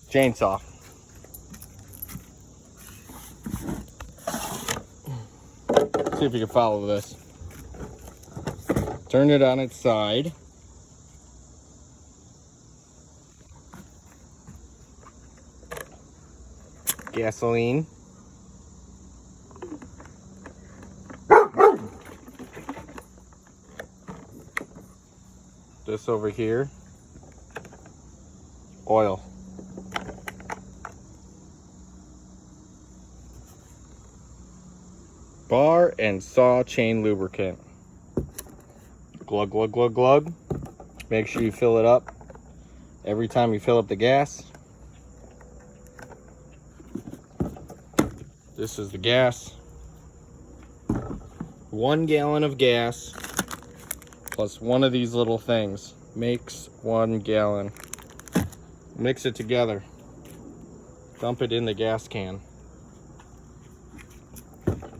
chainsaw. See if you can follow this. Turn it on its side. Gasoline. This over here. Oil. Bar and saw chain lubricant. Glug, glug, glug, glug. Make sure you fill it up every time you fill up the gas. This is the gas. 1 gallon of gas plus one of these little things makes 1 gallon. Mix it together. Dump it in the gas can.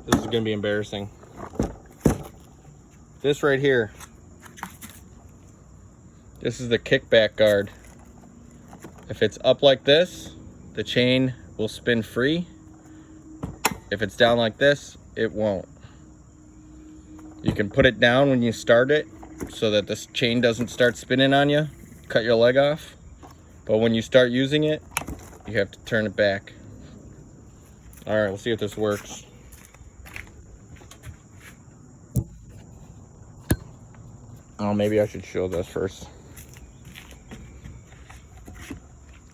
This is gonna be embarrassing. This right here. This is the kickback guard. If it's up like this, the chain will spin free. If it's down like this, it won't. You can put it down when you start it so that this chain doesn't start spinning on you, cut your leg off. But when you start using it, you have to turn it back. All right, we'll see if this works. Oh, maybe I should show this first.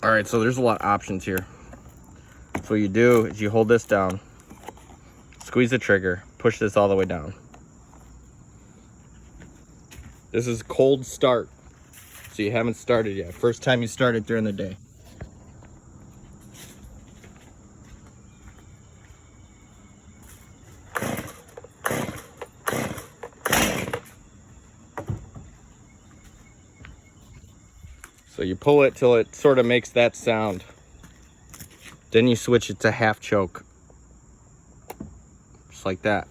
All right, so there's a lot of options here. So what you do is you hold this down, squeeze the trigger, push this all the way down. This is cold start, so you haven't started yet. First time you start it during the day. So you pull it till it sort of makes that sound. Then you switch it to half choke. Just like that.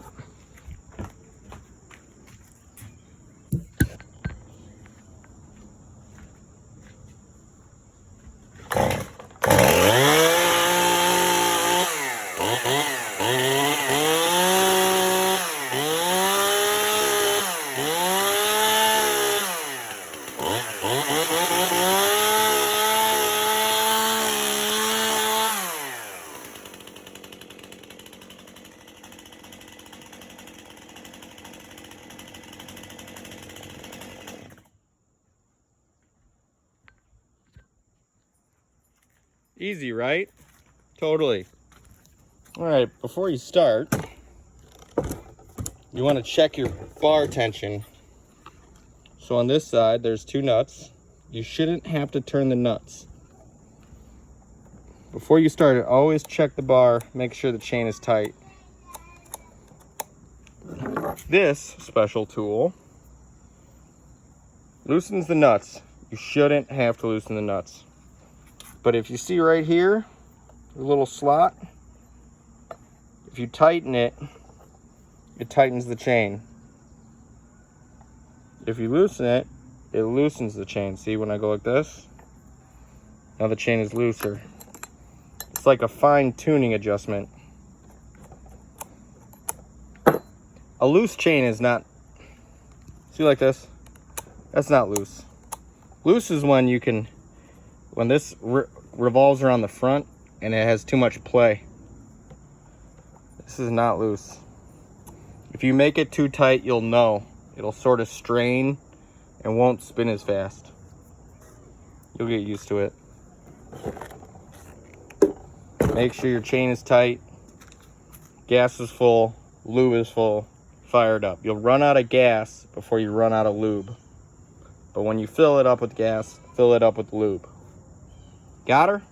Easy, right? Totally. All right, before you start, you want to check your bar tension. So on this side, there's 2 nuts. You shouldn't have to turn the nuts. Before you start it, always check the bar, make sure the chain is tight. This special tool loosens the nuts. You shouldn't have to loosen the nuts. But if you see right here, the little slot, if you tighten it, it tightens the chain. If you loosen it, it loosens the chain. See, when I go like this, now the chain is looser. It's like a fine tuning adjustment. A loose chain is not, see like this? That's not loose. Loose is when you can, when this revolves around the front and it has too much play. This is not loose. If you make it too tight, you'll know. It'll sort of strain and won't spin as fast. You'll get used to it. Make sure your chain is tight, gas is full, lube is full, fired up. You'll run out of gas before you run out of lube. But when you fill it up with gas, fill it up with lube. Got her?